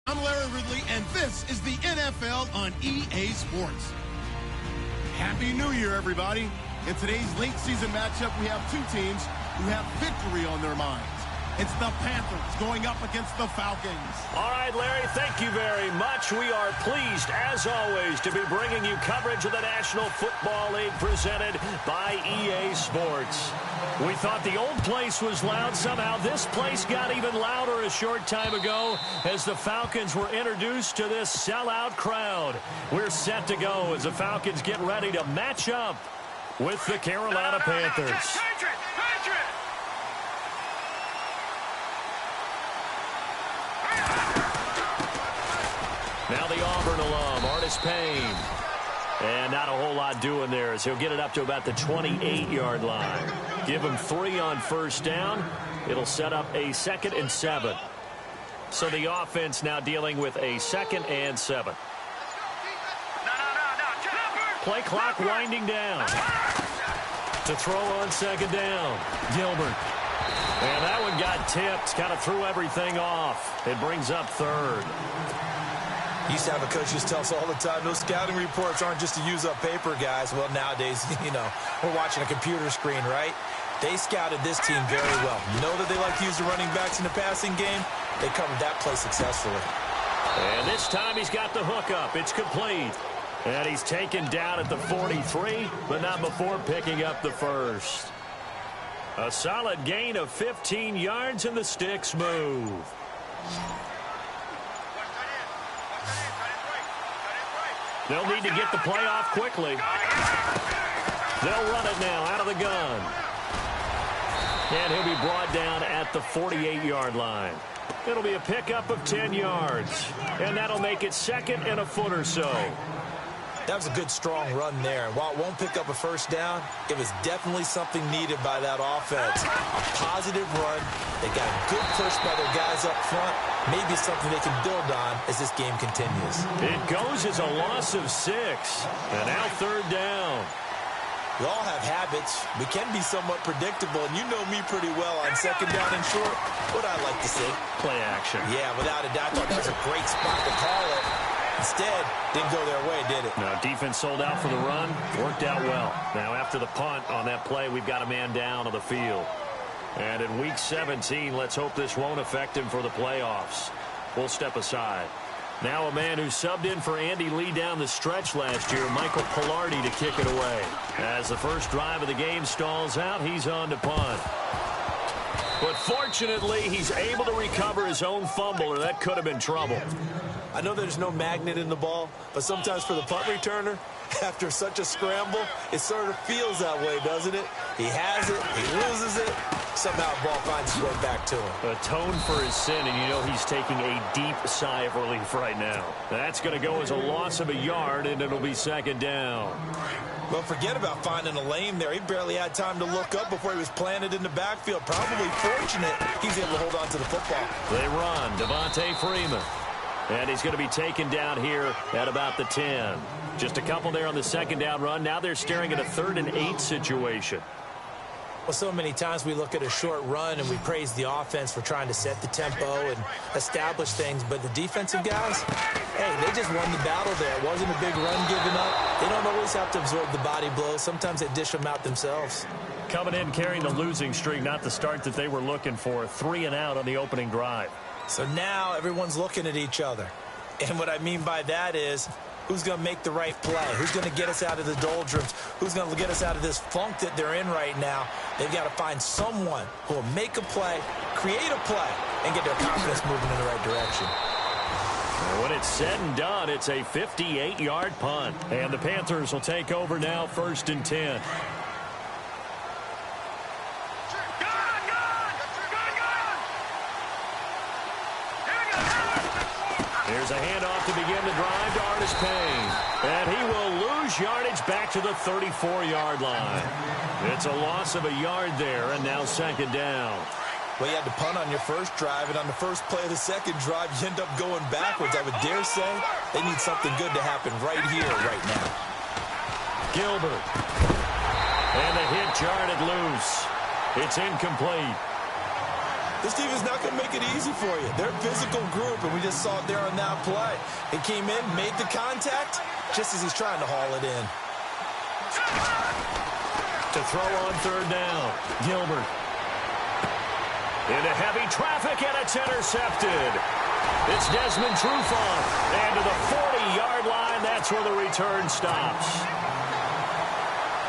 I'm Larry Ridley, and this is the NFL on EA Sports. Happy New Year, everybody. In today's late season matchup, we have two teams who have victory on their minds. It's the Panthers going up against the Falcons. All right, Larry, thank you very much. We are pleased, as always, to be bringing you coverage of the National Football League presented by EA Sports. We thought the old place was loud. Somehow this place got even louder a short time ago as the Falcons were introduced to this sellout crowd. We're set to go as the Falcons get ready to match up with the Carolina Panthers. Now the Auburn alum, Artis Payne. And not a whole lot doing there as he'll get it up to about the 28-yard line. Give him 3 on first down. It'll set up a 2nd and 7. So the offense now dealing with a 2nd and 7. Play clock winding down. To throw on 2nd down. Gilbert. And that one got tipped. Kind of threw everything off. It brings up 3rd. Used to have a coach just tell us all the time, those scouting reports aren't just to use up paper, guys. Well, nowadays, we're watching a computer screen, right? They scouted this team very well. You know that they like to use the running backs in the passing game? They covered that play successfully. And this time he's got the hook up. It's complete. And he's taken down at the 43, but not before picking up the first. A solid gain of 15 yards, and the sticks move. They'll need to get the play off quickly. They'll run it now out of the gun. And he'll be brought down at the 48-yard line. It'll be a pickup of 10 yards. And that'll make it 2nd and a foot or so. That was a good, strong run there. And while it won't pick up a first down, it was definitely something needed by that offense. A positive run. They got a good push by their guys up front. Maybe something they can build on as this game continues. It goes as a loss of 6. And now 3rd down. We all have habits. We can be somewhat predictable, and you know me pretty well on 2nd down and short. What I like to see. Play action. Yeah, without a doubt. I thought that was a great spot to call it. Instead, didn't go their way, did it? No, defense sold out for the run. Worked out well. Now, after the punt on that play, we've got a man down on the field. And in Week 17, let's hope this won't affect him for the playoffs. We'll step aside. Now a man who subbed in for Andy Lee down the stretch last year, Michael Pilardi, to kick it away. As the first drive of the game stalls out, he's on to punt. But fortunately, he's able to recover his own fumble, or that could have been trouble. I know there's no magnet in the ball, but sometimes for the punt returner, after such a scramble, it sort of feels that way, doesn't it? He has it, he loses it, somehow the ball finds its way back to him. Atone for his sin, and you know he's taking a deep sigh of relief right now. That's going to go as a loss of a yard, and it'll be 2nd down. Well, forget about finding a lane there. He barely had time to look up before he was planted in the backfield. Probably fortunate he's able to hold on to the football. They run. Devontae Freeman. And he's going to be taken down here at about the 10. Just a couple there on the 2nd down run. Now they're staring at a 3rd and 8 situation. Well, so many times we look at a short run and we praise the offense for trying to set the tempo and establish things. But the defensive guys, hey, they just won the battle there. It wasn't a big run given up. They don't always have to absorb the body blows. Sometimes they dish them out themselves. Coming in carrying the losing streak, not the start that they were looking for. 3 and out on the opening drive. So now everyone's looking at each other. And what I mean by that is, who's going to make the right play? Who's going to get us out of the doldrums? Who's going to get us out of this funk that they're in right now? They've got to find someone who will make a play, create a play, and get their confidence moving in the right direction. And when it's said and done, it's a 58-yard punt. And the Panthers will take over now, 1st and 10. Here's a handoff to begin the drive to Artis Payne. And he will lose yardage back to the 34-yard line. It's a loss of a yard there, and now 2nd down. Well, you had to punt on your first drive, and on the first play of the second drive, you end up going backwards. I would dare say they need something good to happen right here, right now. Gilbert. And the hit jarred it loose. It's incomplete. This defense is not going to make it easy for you. They're a physical group, and we just saw it there on that play. He came in, made the contact, just as he's trying to haul it in. To throw on third down, Gilbert. Into heavy traffic, and it's intercepted. It's Desmond Trufant. And to the 40-yard line, that's where the return stops.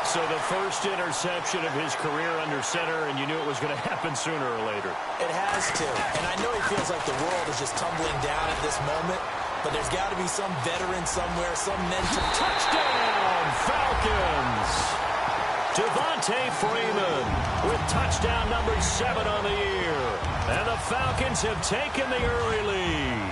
So the first interception of his career under center, and you knew it was going to happen sooner or later. It has to. And I know he feels like the world is just tumbling down at this moment, but there's got to be some veteran somewhere, some mentor. Touchdown, Falcons! Devontae Freeman with touchdown number 7 on the year. And the Falcons have taken the early lead.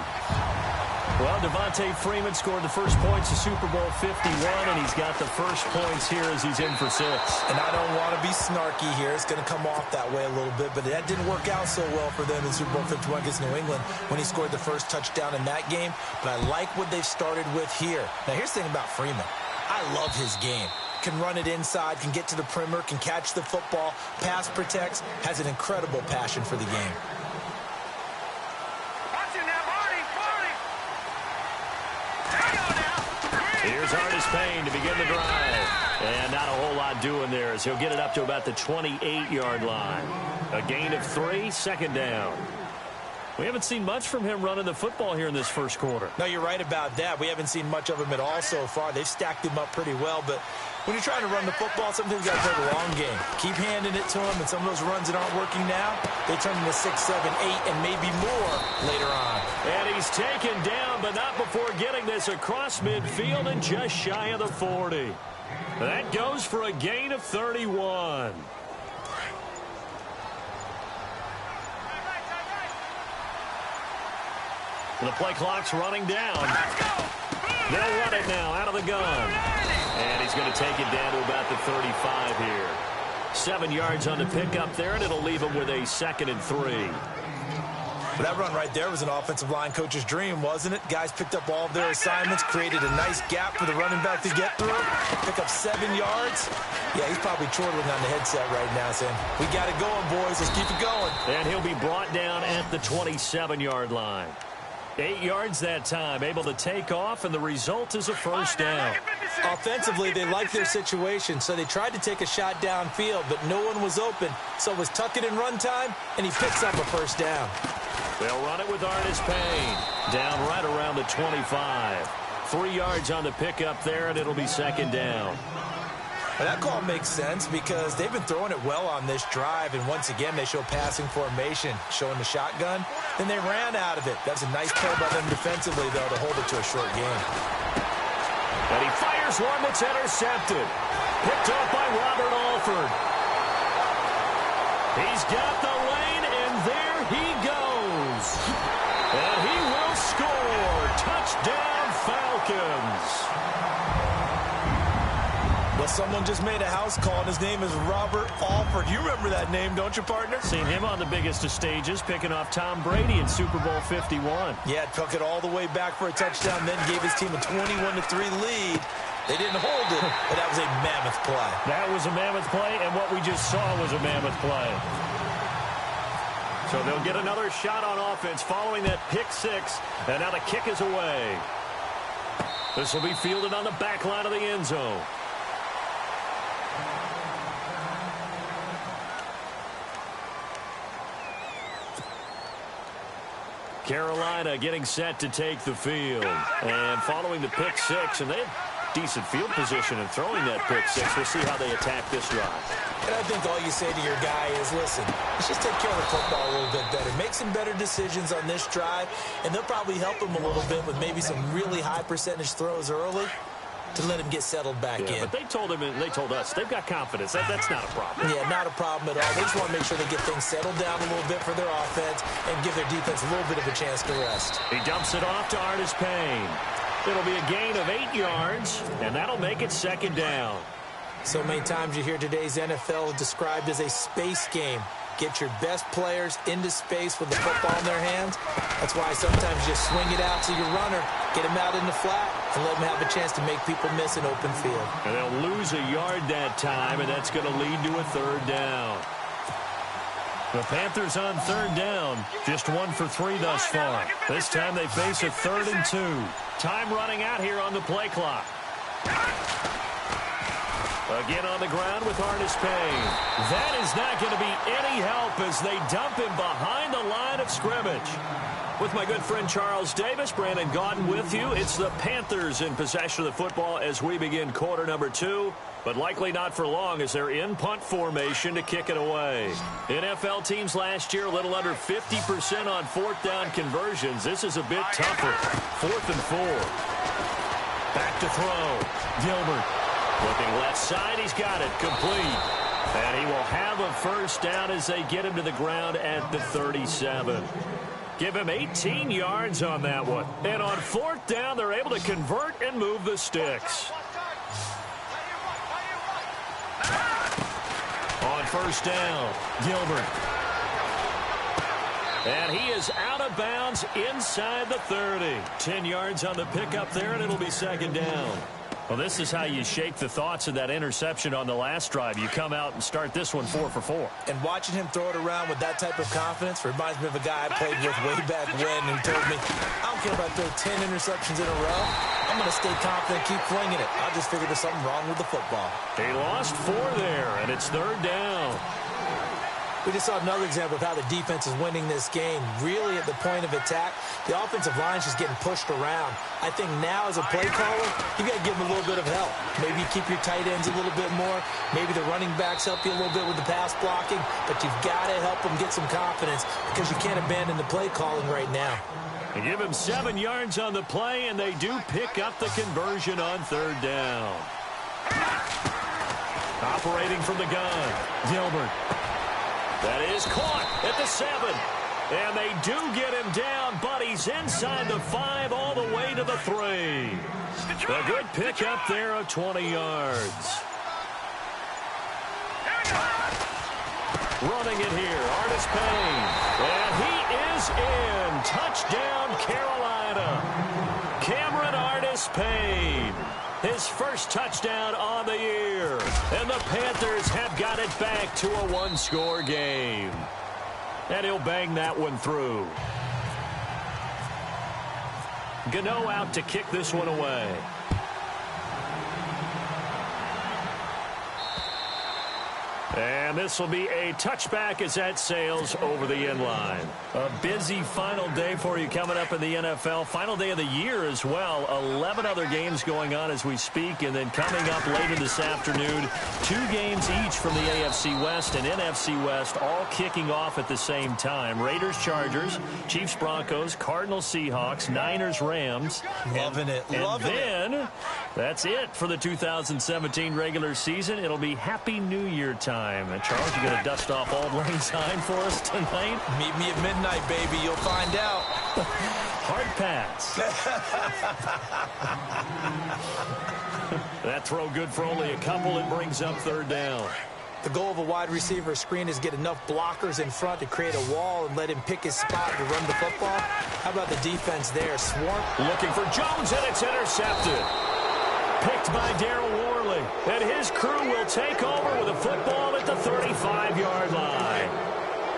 Well, Devontae Freeman scored the first points of Super Bowl 51, and he's got the first points here as he's in for 6. And I don't want to be snarky here. It's going to come off that way a little bit, but that didn't work out so well for them in Super Bowl 51 against New England when he scored the first touchdown in that game. But I like what they've started with here. Now, here's the thing about Freeman. I love his game. Can run it inside, can get to the perimeter, can catch the football, pass protects, has an incredible passion for the game. Here's Artis Payne to begin the drive. And not a whole lot doing there as he'll get it up to about the 28-yard line. A gain of 3, second down. We haven't seen much from him running the football here in this first quarter. No, you're right about that. We haven't seen much of him at all so far. They've stacked him up pretty well, but when you're trying to run the football, sometimes you got to play the long game. Keep handing it to him, and some of those runs that aren't working now, they turn into 6, 7, 8, and maybe more later on. And he's taken down, but not before getting this across midfield and just shy of the 40. That goes for a gain of 31. The play clock's running down. They'll run it now out of the gun. And he's going to take it down to about the 35 here. 7 yards on the pickup there, and it'll leave him with a 2nd and 3. But that run right there was an offensive line coach's dream, wasn't it? Guys picked up all of their assignments, created a nice gap for the running back to get through, pick up 7 yards. Yeah, he's probably chortling on the headset right now saying, we got it going, boys. Let's keep it going. And he'll be brought down at the 27-yard line. 8 yards that time, able to take off, and the result is a first down. Offensively, they like their situation, so they tried to take a shot downfield, but no one was open. So it was tuck it in run time, and he picks up a first down. They'll run it with Artis Payne. Down right around the 25. 3 yards on the pickup there, and it'll be 2nd down. Well, that call makes sense because they've been throwing it well on this drive, and once again, they show passing formation, showing the shotgun. Then they ran out of it. That's a nice play by them defensively, though, to hold it to a short game. And he fires one that's intercepted. Picked off by Robert Alford. He's got the lane, and there he goes. And he will score. Touchdown, Falcons. Well, someone just made a house call, and his name is Robert Alford. You remember that name, don't you, partner? Seen him on the biggest of stages, picking off Tom Brady in Super Bowl 51. Yeah, took it all the way back for a touchdown, then gave his team a 21-3 lead. They didn't hold it, but that was a mammoth play. That was a mammoth play, and what we just saw was a mammoth play. So they'll get another shot on offense following that pick 6, and now the kick is away. This will be fielded on the back line of the end zone. Carolina getting set to take the field. And following the pick 6, and they have decent field position in throwing that pick 6. We'll see how they attack this drive. And I think all you say to your guy is, listen, let's just take care of the football a little bit better. Make some better decisions on this drive, and they'll probably help him a little bit with maybe some really high percentage throws early to let him get settled back in. But they told him, and they told us, they've got confidence. That's not a problem. Yeah, not a problem at all. They just want to make sure they get things settled down a little bit for their offense and give their defense a little bit of a chance to rest. He dumps it off to Artis Payne. It'll be a gain of 8 yards, and that'll make it 2nd down. So many times you hear today's NFL described as a space game. Get your best players into space with the football in their hands. That's why sometimes you just swing it out to your runner, get him out in the flat, and let him have a chance to make people miss an open field. And they'll lose a yard that time, and that's going to lead to a 3rd down. The Panthers on third down. Just 1 for 3 thus far. This time they face a 3rd and 2. Time running out here on the play clock. Again on the ground with Artis Payne. That is not going to be any help as they dump him behind the line of scrimmage. With my good friend Charles Davis, Brandon Gaudin with you. It's the Panthers in possession of the football as we begin quarter number 2. But likely not for long as they're in punt formation to kick it away. NFL teams last year a little under 50% on 4th down conversions. This is a bit tougher. 4th and 4. Back to throw. Gilbert. Looking left side, he's got it, complete. And he will have a first down as they get him to the ground at the 37. Give him 18 yards on that one. And on 4th down, they're able to convert and move the sticks. On 1st down, Gilbert. And he is out of bounds inside the 30. 10 yards on the pickup there, and it'll be 2nd down. Well, this is how you shake the thoughts of that interception on the last drive. You come out and start this one 4 for 4. And watching him throw it around with that type of confidence reminds me of a guy I played with way back when who told me, I don't care if I throw 10 interceptions in a row. I'm going to stay confident, keep flinging it. I'll just figure there's something wrong with the football. He lost 4 there, and it's 3rd down. We just saw another example of how the defense is winning this game. Really at the point of attack, the offensive line's just getting pushed around. I think now as a play caller, you got to give them a little bit of help. Maybe keep your tight ends a little bit more. Maybe the running backs help you a little bit with the pass blocking. But you've got to help them get some confidence because you can't abandon the play calling right now. They give him 7 yards on the play, and they do pick up the conversion on 3rd down. Operating from the gun, Gilbert. That is caught at the 7. And they do get him down, but he's inside the 5 all the way to the 3. A good pick up there of 20 yards. Running it here, Artis Payne. And he is in. Touchdown, Carolina. Cameron Artis Payne. His first touchdown on the year. And the Panthers have got it back to a 1-score game. And he'll bang that one through. Gano out to kick this one away. And this will be a touchback as that sails over the end line. A busy final day for you coming up in the NFL. Final day of the year as well. 11 other games going on as we speak. And then coming up later this afternoon, 2 games each from the AFC West and NFC West, all kicking off at the same time. Raiders, Chargers, Chiefs, Broncos, Cardinals, Seahawks, Niners, Rams. Loving it. And then that's it for the 2017 regular season. It'll be Happy New Year time. And Charles, you going to dust off Auld Lang Syne for us tonight? Meet me at midnight, baby. You'll find out. Hard pass. That throw good for only a couple. It brings up 3rd down. The goal of a wide receiver screen is get enough blockers in front to create a wall and let him pick his spot to run the football. How about the defense there? Swarm. Looking for Jones, and it's intercepted. Picked by Darryl Worley. And his crew will take over with a football at the 35-yard line.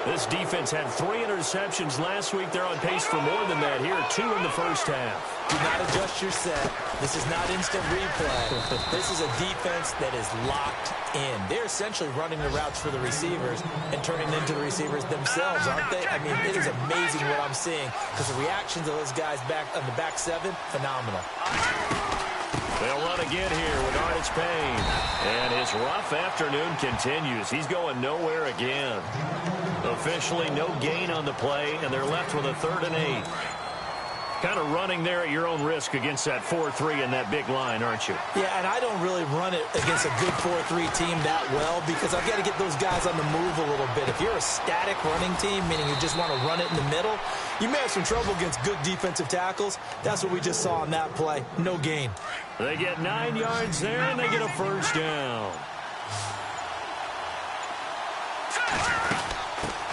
This defense had 3 interceptions last week. They're on pace for more than that here. 2 in the first half. Do not adjust your set. This is not instant replay. This is a defense that is locked in. They're essentially running the routes for the receivers and turning into the receivers themselves, aren't they? I mean, it is amazing what I'm seeing because the reactions of those guys back on the back 7, phenomenal. They'll run again here with Artis Payne. And his rough afternoon continues. He's going nowhere again. Officially no gain on the play, and they're left with a 3rd and 8. Kind of running there at your own risk against that 4-3 and that big line, aren't you? Yeah, and I don't really run it against a good 4-3 team that well because I've got to get those guys on the move a little bit. If you're a static running team, meaning you just want to run it in the middle, you may have some trouble against good defensive tackles. That's what we just saw on that play. No gain. They get 9 yards there, and they get a first down.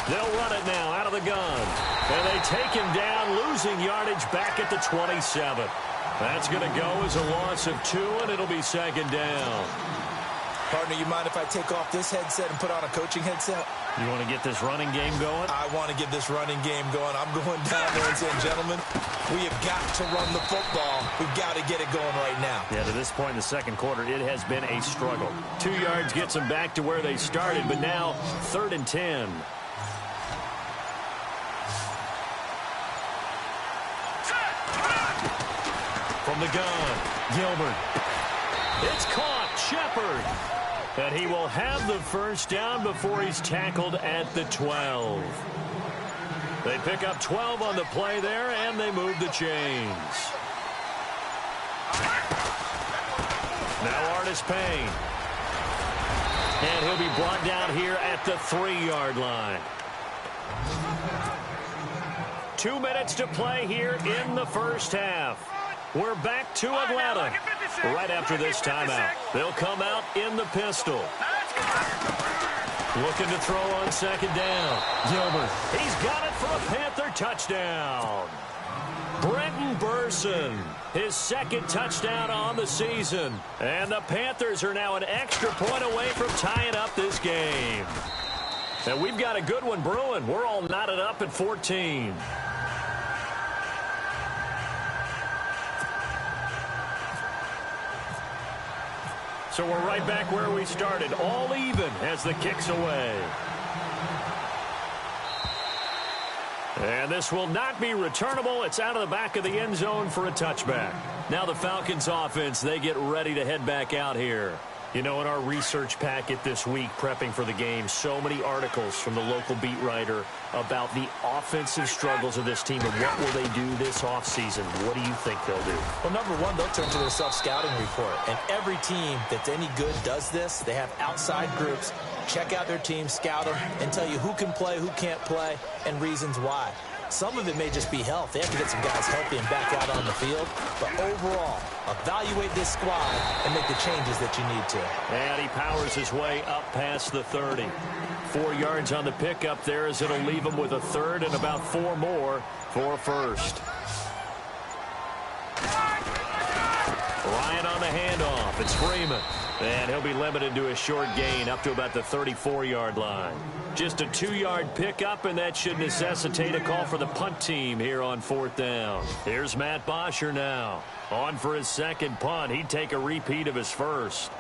They'll run it now out of the gun. And they take him down, losing yardage back at the 27. That's going to go as a loss of 2, and it'll be 2nd down. Partner, you mind if I take off this headset and put on a coaching headset? You want to get this running game going? I want to get this running game going. I'm going down there and saying, gentlemen, we have got to run the football. We've got to get it going right now. Yeah, to this point in the second quarter, it has been a struggle. 2 yards gets them back to where they started, but now 3rd and 10. From the gun, Gilbert. It's caught, Shepard. And he will have the first down before he's tackled at the 12. They pick up 12 on the play there, and they move the chains. Now Artis Payne. And he'll be brought down here at the 3-yard line. 2 minutes to play here in the first half. We're back to Atlanta right after this timeout. They'll come out in the pistol. Looking to throw on second down. Gilbert. He's got it for a Panther touchdown. Brenton Burson, his second touchdown on the season. And the Panthers are now an extra point away from tying up this game. And we've got a good one brewing. We're all knotted up at 14. So we're right back where we started, all even as the kick's away. And this will not be returnable. It's out of the back of the end zone for a touchback. Now the Falcons offense, they get ready to head back out here. You know, in our research packet this week, prepping for the game, so many articles from the local beat writer about the offensive struggles of this team and what will they do this offseason. What do you think they'll do? Well, number one, they'll turn to their self-scouting report. And every team that's any good does this. They have outside groups. Check out their team, scout them, and tell you who can play, who can't play, and reasons why. Some of it may just be health. They have to get some guys healthy and back out on the field. But overall, evaluate this squad and make the changes that you need to. And he powers his way up past the 30. 4 yards on the pickup there as it'll leave him with a third and about 4 more for first. Ryan on the handoff. It's Freeman. And he'll be limited to a short gain up to about the 34-yard line. Just a 2-yard pickup, and that should necessitate a call for the punt team here on 4th down. Here's Matt Bosher now. On for his second punt. He'd take a repeat of his first.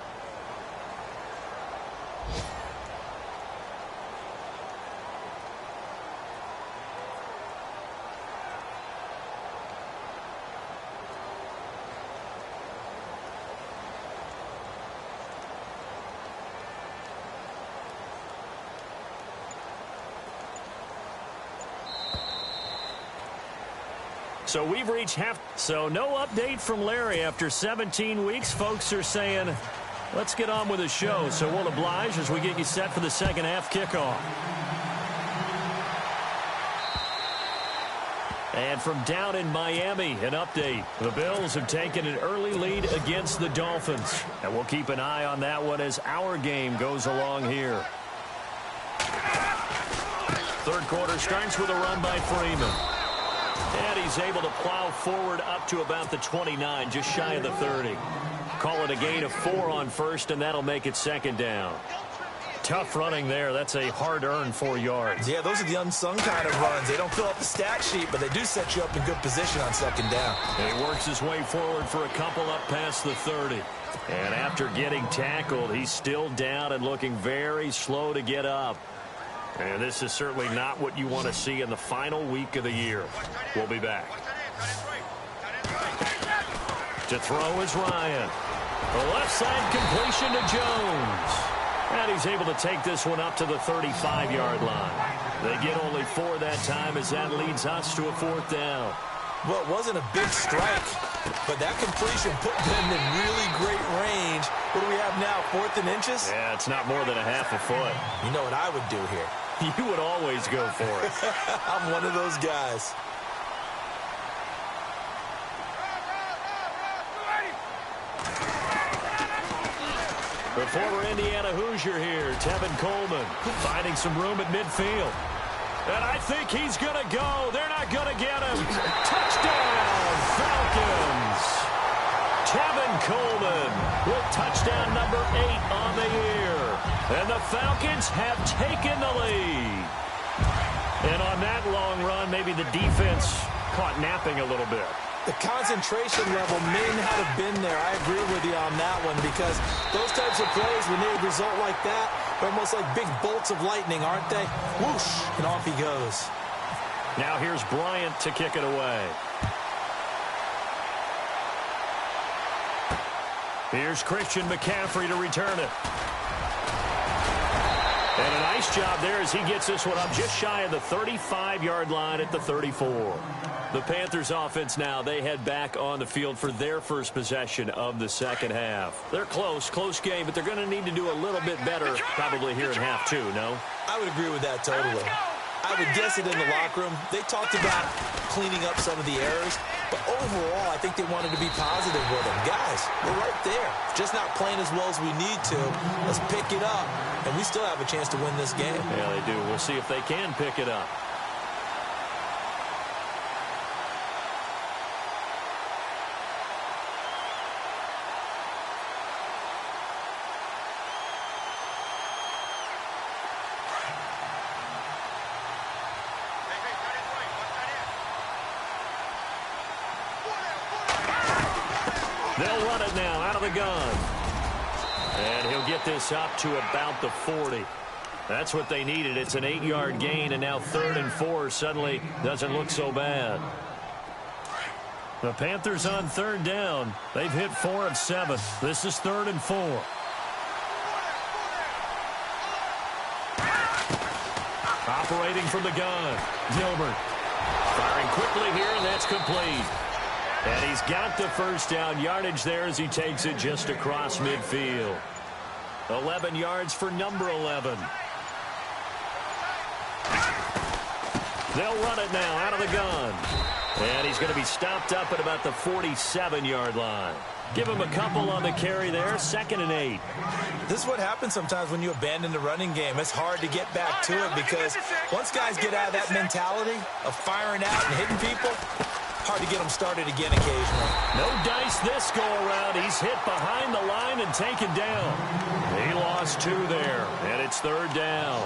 So we've reached half. So no update from Larry after 17 weeks. Folks are saying, let's get on with the show. So we'll oblige as we get you set for the second half kickoff. And from down in Miami, an update. The Bills have taken an early lead against the Dolphins. And we'll keep an eye on that one as our game goes along here. Third quarter starts with a run by Freeman. And he's able to plow forward up to about the 29, just shy of the 30. Call it a gain of 4 on first, and that'll make it second down. Tough running there. That's a hard-earned 4 yards. Yeah, those are the unsung kind of runs. They don't fill up the stat sheet, but they do set you up in good position on second down. And he works his way forward for a couple up past the 30. And after getting tackled, he's still down and looking very slow to get up. And this is certainly not what you want to see in the final week of the year. We'll be back. To throw is Ryan. The left side completion to Jones. And he's able to take this one up to the 35-yard line. They get only 4 that time as that leads us to a 4th down. Well, it wasn't a big strike, but that completion put them in really great range. What do we have now, 4th and inches? Yeah, it's not more than a half a foot. You know what I would do here? You would always go for it. I'm one of those guys. The former Indiana Hoosier here, Tevin Coleman, finding some room at midfield. And I think he's going to go. They're not going to get him. Touchdown, Falcons. Tevin Coleman with touchdown number 8 on the year. And the Falcons have taken the lead. And on that long run, maybe the defense caught napping a little bit. The concentration level may not have been there. I agree with you on that one, because those types of plays, when they result like that, they're almost like big bolts of lightning, aren't they? Whoosh, and off he goes. Now here's Bryant to kick it away. Here's Christian McCaffrey to return it. And a nice job there as he gets this one up just shy of the 35-yard line at the 34. The Panthers offense now, they head back on the field for their first possession of the second half. They're close game, but they're going to need to do a little bit better probably here in half two, no? I would agree with that totally. I would guess it in the locker room. They talked about cleaning up some of the errors, but overall, I think they wanted to be positive with them. Guys, we're right there. Just not playing as well as we need to. Let's pick it up, and we still have a chance to win this game. Yeah, they do. We'll see if they can pick it up. They'll run it now out of the gun. And he'll get this up to about the 40. That's what they needed. It's an 8-yard gain, and now 3rd and 4 suddenly doesn't look so bad. The Panthers on 3rd down. They've hit 4 of 7. This is 3rd and 4. Operating from the gun, Gilbert. Firing quickly here, and that's complete. And he's got the first down yardage there as he takes it just across midfield. 11 yards for number 11. They'll run it now out of the gun. And he's going to be stopped up at about the 47-yard line. Give him a couple on the carry there, 2nd and 8. This is what happens sometimes when you abandon the running game. It's hard to get back to it because once guys get out of that mentality of firing out and hitting people, hard to get them started again occasionally. No dice this go-around. He's hit behind the line and taken down. He lost 2 there, and it's 3rd down.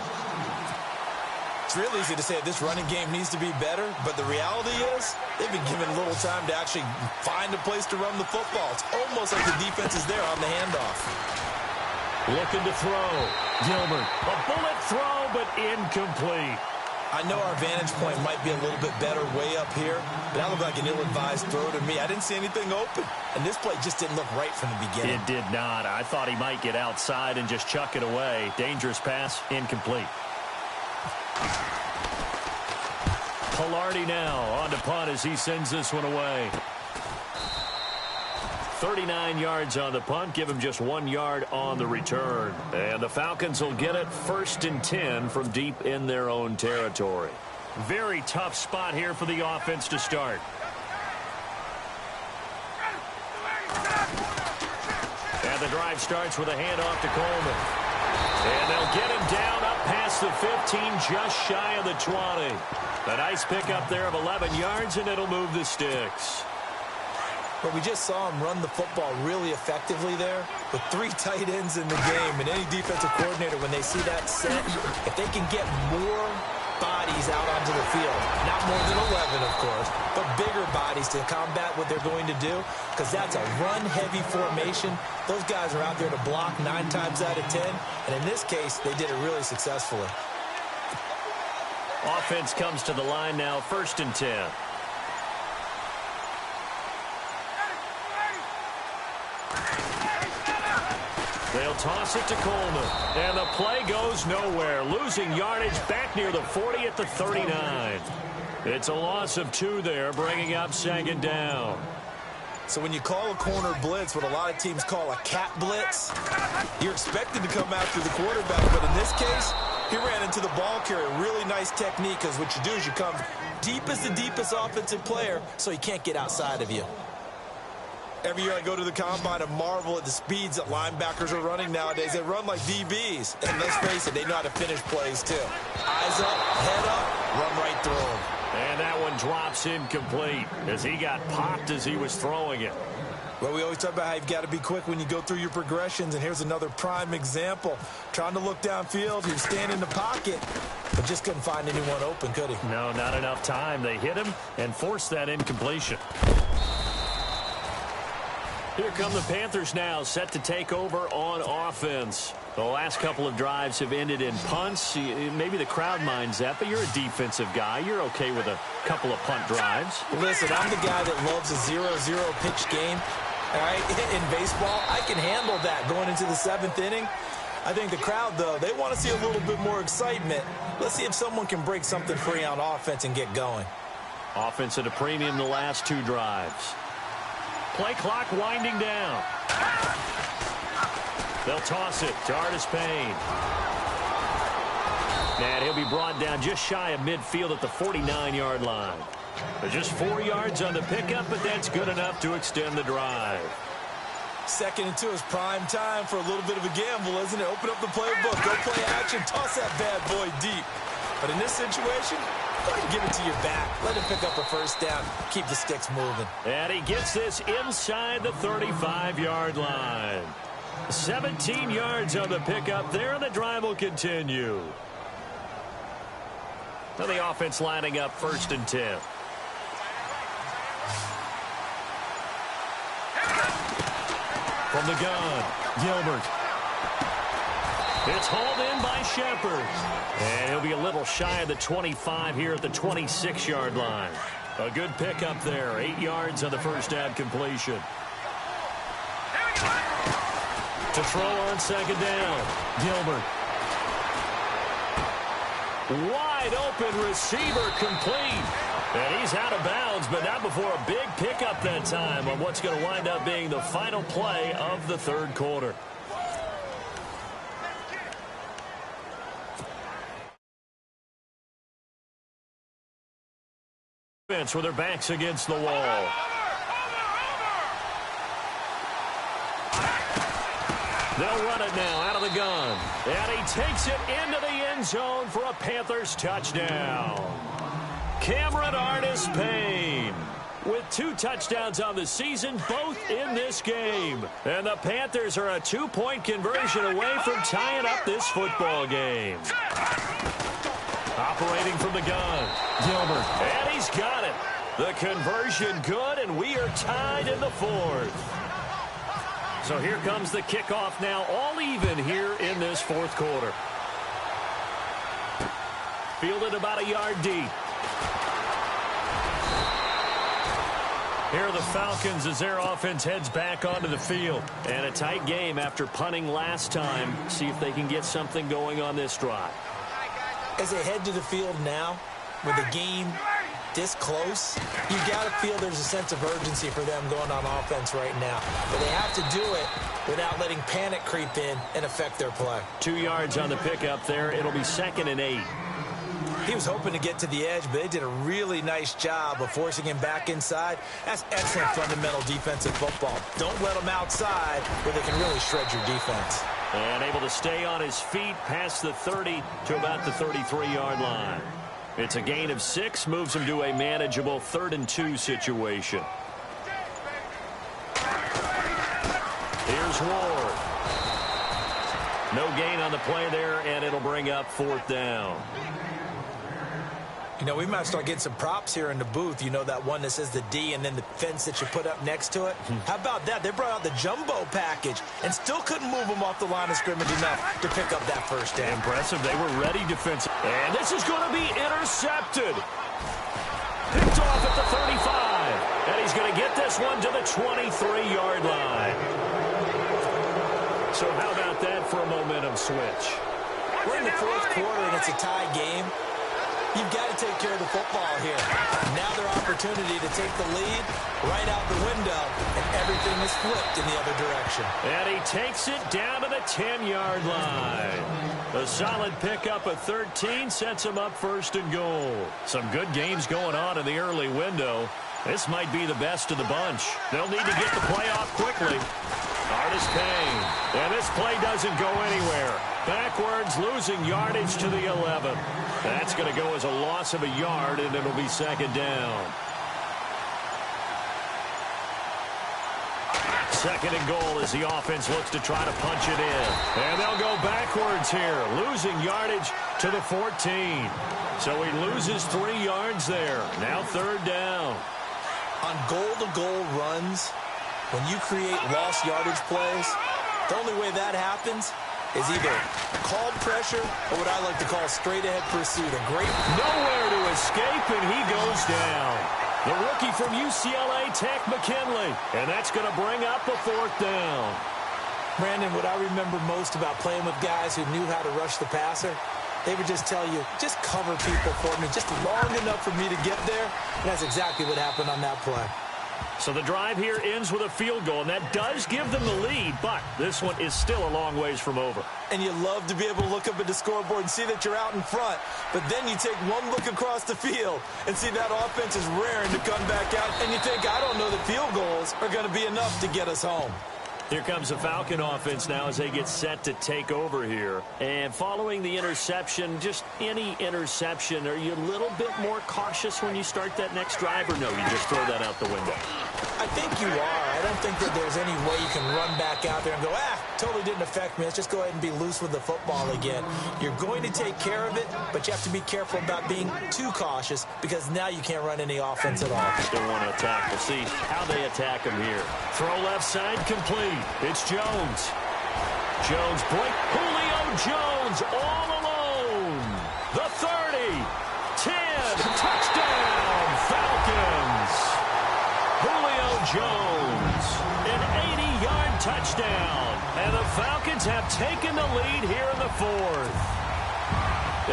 It's real easy to say this running game needs to be better, but the reality is they've been given little time to actually find a place to run the football. It's almost like the defense is there on the handoff. Looking to throw. Gilbert. A bullet throw, but incomplete. I know our vantage point might be a little bit better way up here, but that looked like an ill-advised throw to me. I didn't see anything open, and this play just didn't look right from the beginning. It did not. I thought he might get outside and just chuck it away. Dangerous pass, incomplete. Pilardi now on to punt as he sends this one away. 39 yards on the punt. Give him just 1 yard on the return. And the Falcons will get it 1st and 10 from deep in their own territory. Very tough spot here for the offense to start. And the drive starts with a handoff to Coleman. And they'll get him down up past the 15, just shy of the 20. A nice pickup there of 11 yards, and it'll move the sticks. But we just saw him run the football really effectively there with 3 tight ends in the game. And any defensive coordinator, when they see that set, if they can get more bodies out onto the field, not more than 11, of course, but bigger bodies to combat what they're going to do, because that's a run-heavy formation. Those guys are out there to block 9 times out of 10, and in this case, they did it really successfully. Offense comes to the line now, 1st and 10. They'll toss it to Coleman. And the play goes nowhere. Losing yardage back near the 40 at the 39. It's a loss of 2 there, bringing up 2nd down. So when you call a corner blitz, what a lot of teams call a cat blitz, you're expected to come after the quarterback. But in this case, he ran into the ball carrier. Really nice technique, because what you do is you come deep as the deepest offensive player so he can't get outside of you. Every year I go to the combine and marvel at the speeds that linebackers are running nowadays. They run like DBs. And let's face it, they know how to finish plays too. Eyes up, head up, run right through them. And that one drops incomplete as he got popped as he was throwing it. Well, we always talk about how you've got to be quick when you go through your progressions, and here's another prime example. Trying to look downfield, he was standing in the pocket, but just couldn't find anyone open, could he? No, not enough time. They hit him and forced that incompletion. Here come the Panthers now, set to take over on offense. The last couple of drives have ended in punts. Maybe the crowd minds that, but you're a defensive guy. You're okay with a couple of punt drives. Listen, I'm the guy that loves a 0-0 pitch game. All right, in baseball, I can handle that going into the 7th inning. I think the crowd, though, they want to see a little bit more excitement. Let's see if someone can break something free on offense and get going. Offense at a premium the last 2 drives. Play clock winding down. They'll toss it to Artis Payne. And he'll be brought down just shy of midfield at the 49-yard line. They're just 4 yards on the pickup, but that's good enough to extend the drive. 2nd and 2 is prime time for a little bit of a gamble, isn't it? Open up the playbook, go play action, toss that bad boy deep. But in this situation, go ahead and give it to your back. Let him pick up a first down. Keep the sticks moving. And he gets this inside the 35-yard line. 17 yards on the pickup there, and the drive will continue. Now the offense lining up 1st and 10. From the gun, Gilbert. It's hauled in by Shepard. And he'll be a little shy of the 25 here at the 26-yard line. A good pickup there. 8 yards on the first down completion. To throw on 2nd down, Gilbert. Wide open receiver complete. And he's out of bounds, but not before a big pickup that time on what's going to wind up being the final play of the 3rd quarter. With their backs against the wall. They'll run it now out of the gun. And he takes it into the end zone for a Panthers touchdown. Cameron Artis Payne with 2 touchdowns on the season, both in this game. And the Panthers are a 2-point conversion away from tying up this football game. Operating from the gun, Gilbert. And he's got it. The conversion good, and we are tied in the 4th. So here comes the kickoff now, all even here in this 4th quarter. Fielded about a yard deep. Here are the Falcons as their offense heads back onto the field. And a tight game after punting last time. See if they can get something going on this drive. As they head to the field now, with the game this close, you've got to feel there's a sense of urgency for them going on offense right now. But they have to do it without letting panic creep in and affect their play. 2 yards on the pickup there. It'll be 2nd and 8. He was hoping to get to the edge, but they did a really nice job of forcing him back inside. That's excellent fundamental defensive football. Don't let him outside where they can really shred your defense. And able to stay on his feet past the 30 to about the 33-yard line. It's a gain of 6, moves him to a manageable 3rd and 2 situation. Here's Ward. No gain on the play there, and it'll bring up 4th down. You know, we might start getting some props here in the booth. You know, that one that says the D and then the fence that you put up next to it. How about that? They brought out the jumbo package and still couldn't move them off the line of scrimmage enough to pick up that first down. Impressive. They were ready defensive. And this is going to be intercepted. Picked off at the 35. And he's going to get this one to the 23-yard line. So how about that for a momentum switch? We're in the 4th quarter and it's a tie game. You've got to take care of the football here. Now their opportunity to take the lead right out the window, and everything is flipped in the other direction. And he takes it down to the 10-yard line. A solid pickup of 13 sets him up 1st and goal. Some good games going on in the early window. This might be the best of the bunch. They'll need to get the play off quickly. Artis Payne. And this play doesn't go anywhere. Backwards, losing yardage to the 11. That's going to go as a loss of a yard, and it'll be 2nd down. Second and goal as the offense looks to try to punch it in. And they'll go backwards here, losing yardage to the 14. So he loses 3 yards there. Now third down. On goal-to-goal runs, when you create lost yardage plays, the only way that happens is either called pressure or what I like to call straight-ahead pursuit. Nowhere to escape, and he goes down. The rookie from UCLA, Tech McKinley, and that's going to bring up a 4th down. Brandon, what I remember most about playing with guys who knew how to rush the passer, they would just tell you, just cover people for me, just long enough for me to get there. And that's exactly what happened on that play. So the drive here ends with a field goal, and that does give them the lead, but this one is still a long ways from over. And you love to be able to look up at the scoreboard and see that you're out in front, but then you take one look across the field and see that offense is raring to come back out, and you think, I don't know that field goals are going to be enough to get us home. Here comes the Falcon offense now as they get set to take over here. And following the interception, just any interception, are you a little bit more cautious when you start that next drive, or no, you just throw that out the window? I think you are. I don't think that there's any way you can run back out there and go, totally didn't affect me. Let's just go ahead and be loose with the football again. You're going to take care of it, but you have to be careful about being too cautious because now you can't run any offense at all. Still want to attack. We'll see how they attack him here. Throw left side complete. It's Jones. Jones break. Julio Jones all alone. The 30. 10. Touchdown. Falcons. Julio Jones. An 80-yard touchdown. And the Falcons have taken the lead here in the 4th.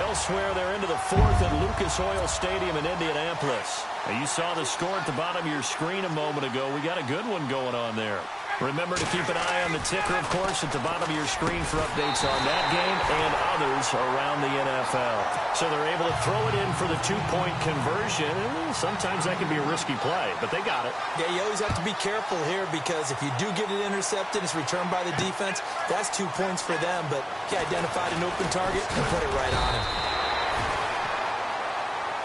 Elsewhere, they're into the 4th at Lucas Oil Stadium in Indianapolis. Now, you saw the score at the bottom of your screen a moment ago. We got a good one going on there. Remember to keep an eye on the ticker, of course, at the bottom of your screen for updates on that game and others around the NFL. So they're able to throw it in for the 2-point conversion. Sometimes that can be a risky play, but they got it. Yeah, you always have to be careful here because if you do get it intercepted, it's returned by the defense, that's 2 points for them. But he identified an open target and put it right on him.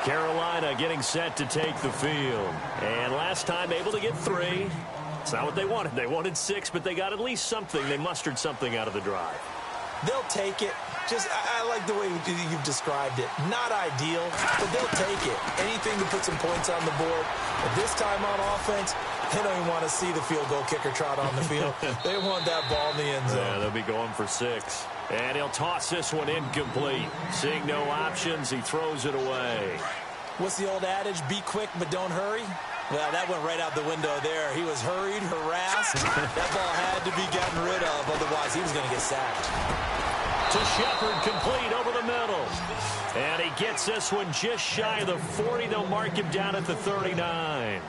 Carolina getting set to take the field. And last time able to get 3. It's not what they wanted. They wanted 6, but they got at least something. They mustered something out of the drive. They'll take it. I like the way you've described it. Not ideal, but they'll take it. Anything to put some points on the board. But this time on offense, they don't even want to see the field goal kicker trot on the field. They want that ball in the end zone. Yeah, they'll be going for 6. And he'll toss this one incomplete. Seeing no options, he throws it away. What's the old adage? Be quick, but don't hurry. Well, that went right out the window there. He was hurried, harassed. That ball had to be gotten rid of, otherwise he was going to get sacked. To Shepard, complete over the middle. And he gets this one just shy of the 40. They'll mark him down at the 39.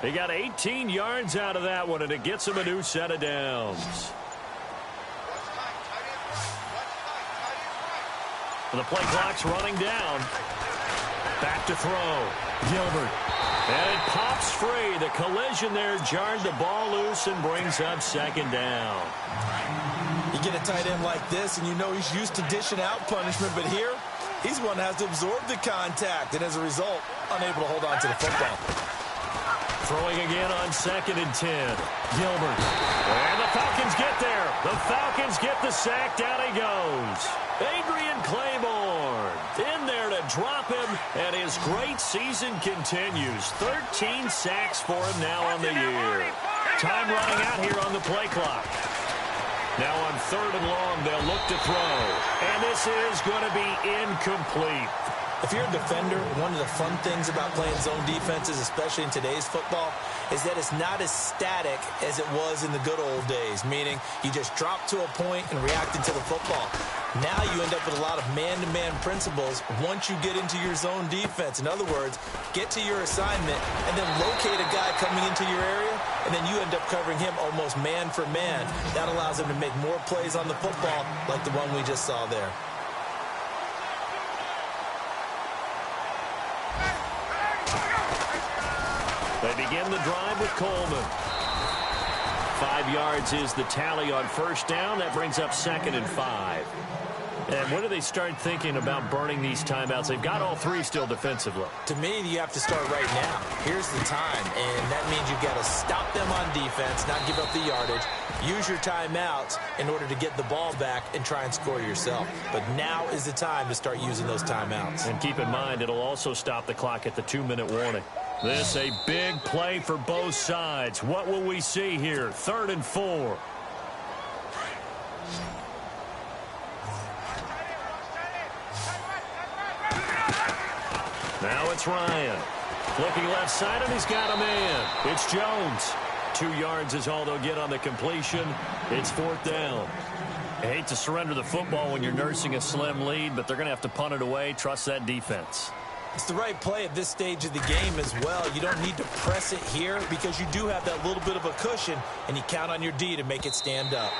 He got 18 yards out of that one, and it gets him a new set of downs. The play clock's running down. Back to throw. Gilbert. And it pops free. The collision there jarred the ball loose and brings up 2nd down. You get a tight end like this, and you know he's used to dishing out punishment, but here, he's one that has to absorb the contact, and as a result, unable to hold on to the football. Throwing again on 2nd and 10. Gilbert. And the Falcons get there. The Falcons get the sack. Down he goes. Adrian Claiborne in there to drop him, and his great season continues. 13 sacks for him now on the year. Time running out here on the play clock. Now on 3rd and long, they'll look to throw. And this is going to be incomplete. If you're a defender, one of the fun things about playing zone defenses, especially in today's football, is that it's not as static as it was in the good old days, meaning you just drop to a point and react into the football. Now you end up with a lot of man-to-man principles once you get into your zone defense. In other words, get to your assignment and then locate a guy coming into your area, and then you end up covering him almost man for man. That allows him to make more plays on the football like the one we just saw there. They begin the drive with Coleman. 5 yards is the tally on first down. That brings up 2nd and 5. And when do they start thinking about burning these timeouts? They've got all 3 still defensively. To me, you have to start right now. Here's the time, and that means you've got to stop them on defense, not give up the yardage, use your timeouts in order to get the ball back and try and score yourself. But now is the time to start using those timeouts. And keep in mind, it'll also stop the clock at the 2-minute warning. This a big play for both sides. What will we see here? 3rd and 4. Now it's Ryan. Looking left side, and he's got a man. It's Jones. 2 yards is all they'll get on the completion. It's 4th down. I hate to surrender the football when you're nursing a slim lead, but they're going to have to punt it away. Trust that defense. It's the right play at this stage of the game as well. You don't need to press it here because you do have that little bit of a cushion, and you count on your D to make it stand up.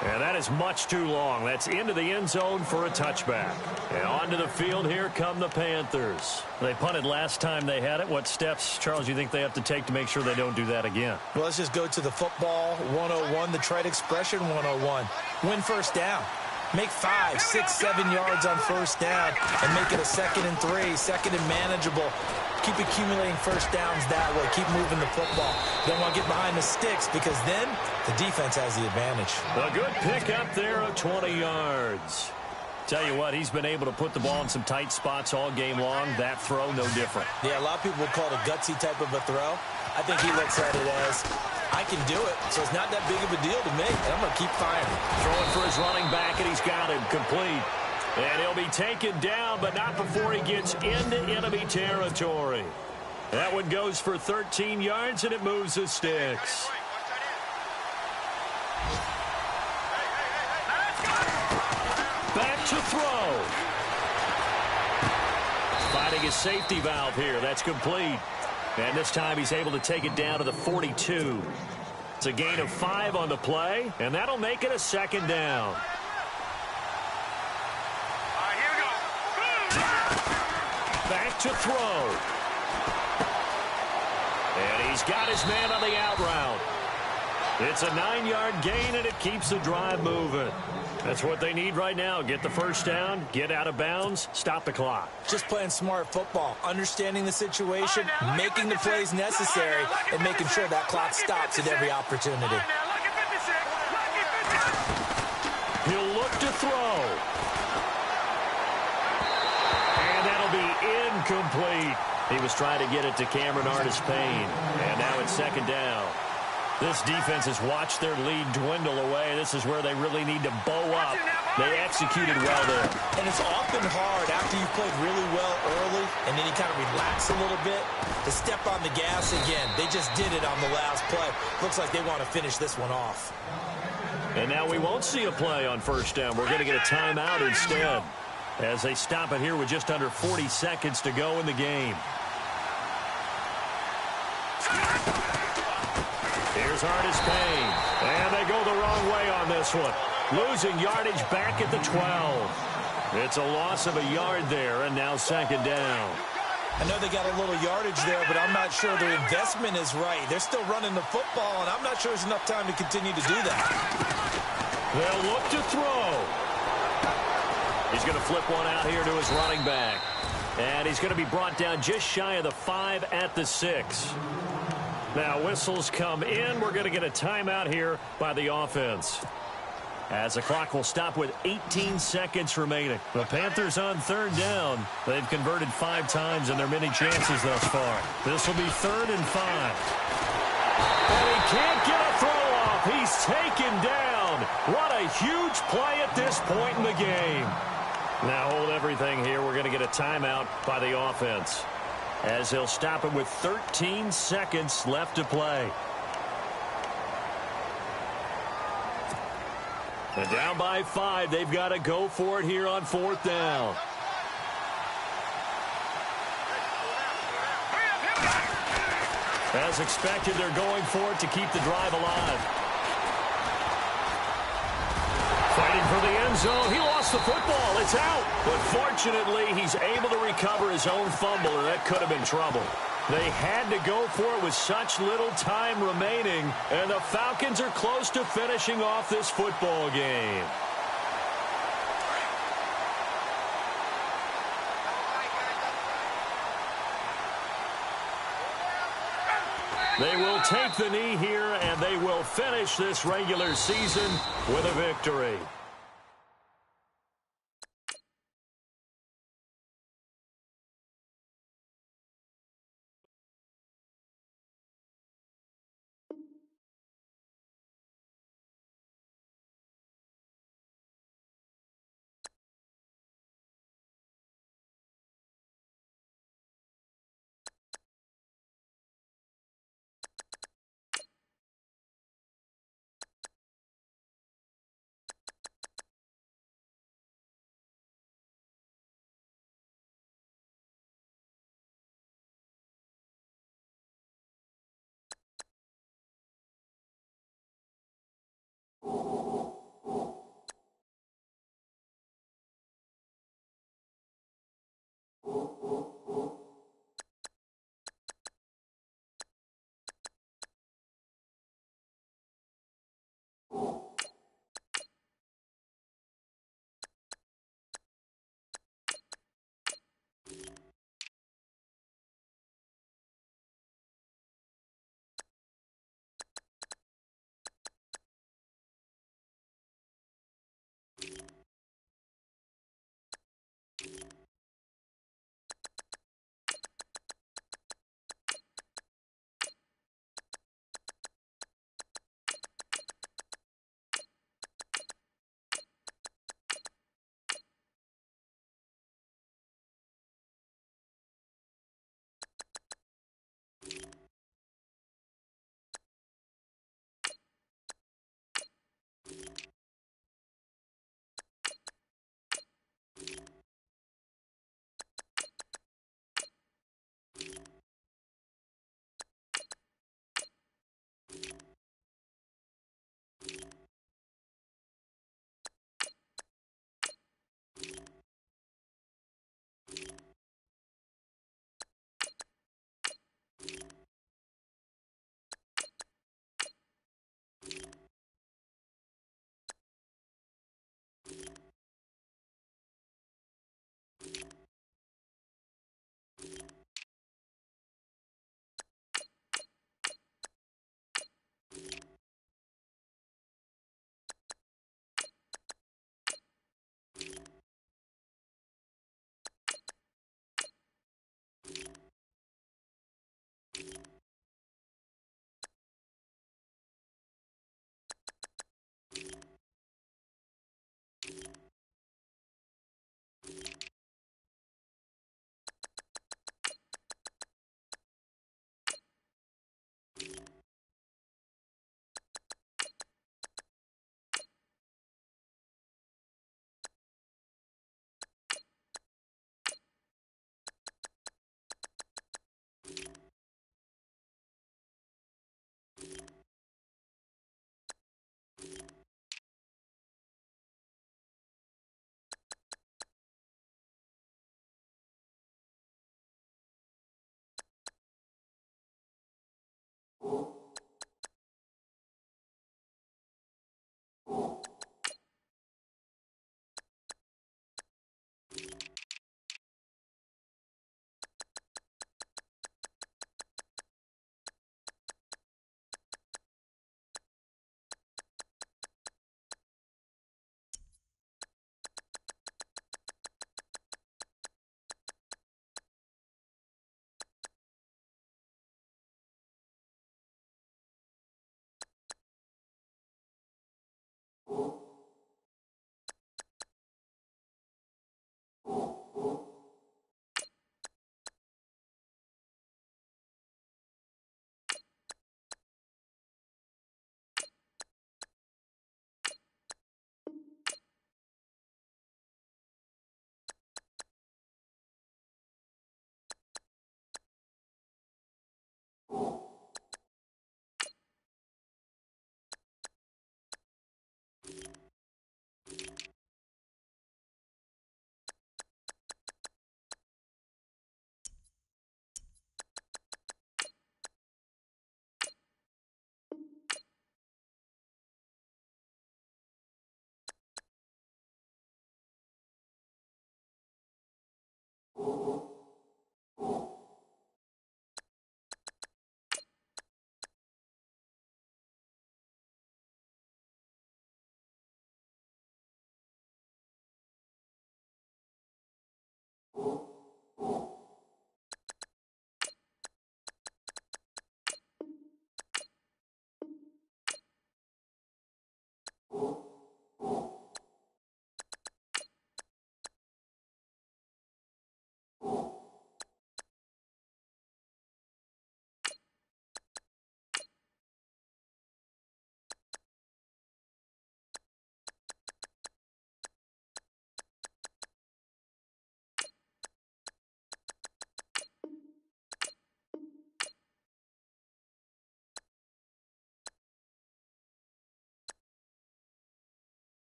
And that is much too long. That's into the end zone for a touchback. And onto the field, here come the Panthers. They punted last time they had it. What steps, Charles, do you think they have to take to make sure they don't do that again? Well, let's just go to the football 101, the trite expression 101. Win first down. Make 5, 6, 7 yards on first down and make it a 2nd and 3, 2nd and manageable. Keep accumulating first downs that way. Keep moving the football. You don't want to get behind the sticks because then the defense has the advantage. A good pick up there of 20 yards. Tell you what, he's been able to put the ball in some tight spots all game long. That throw, no different. Yeah, a lot of people would call it a gutsy type of a throw. I think he looks at it as, I can do it, so it's not that big of a deal to me, and I'm going to keep firing. Throwing for his running back, and he's got him complete. And he'll be taken down, but not before he gets into enemy territory. That one goes for 13 yards, and it moves the sticks. Back to throw. Finding his safety valve here. That's complete. And this time he's able to take it down to the 42. It's a gain of 5 on the play, and that'll make it a 2nd down. Back to throw. And he's got his man on the out route. It's a 9-yard gain, and it keeps the drive moving. That's what they need right now. Get the first down, get out of bounds, stop the clock. Just playing smart football, understanding the situation, making the plays necessary, and making sure that clock stops at every opportunity. He'll look to throw. And that'll be incomplete. He was trying to get it to Cameron Artis-Payne. And now it's 2nd down. This defense has watched their lead dwindle away. This is where they really need to bow up. They executed well there. And it's often hard after you've played really well early and then you kind of relax a little bit to step on the gas again. They just did it on the last play. Looks like they want to finish this one off. And now we won't see a play on first down. We're going to get a timeout instead as they stop it here with just under 40 seconds to go in the game. Here's Artis-Payne. And they go the wrong way on this one. Losing yardage back at the 12. It's a loss of a yard there, and now 2nd down. I know they got a little yardage there, but I'm not sure their investment is right. They're still running the football, and I'm not sure there's enough time to continue to do that. They'll look to throw. He's going to flip one out here to his running back. And he's going to be brought down just shy of the 5 at the 6. Now whistles come in. We're going to get a timeout here by the offense. As the clock will stop with 18 seconds remaining. The Panthers on 3rd down. They've converted 5 times in their many chances thus far. This will be 3rd and 5. And he can't get a throw off. He's taken down. What a huge play at this point in the game. Now hold everything here. We're going to get a timeout by the offense, as they'll stop it with 13 seconds left to play. And down by 5, they've got to go for it here on 4th down. As expected, they're going for it to keep the drive alive. Fighting for the end zone. He lost the football. It's out. But fortunately, he's able to recover his own fumble, and that could have been trouble. They had to go for it with such little time remaining, and the Falcons are close to finishing off this football game. They will take the knee here, and they will finish this regular season with a victory.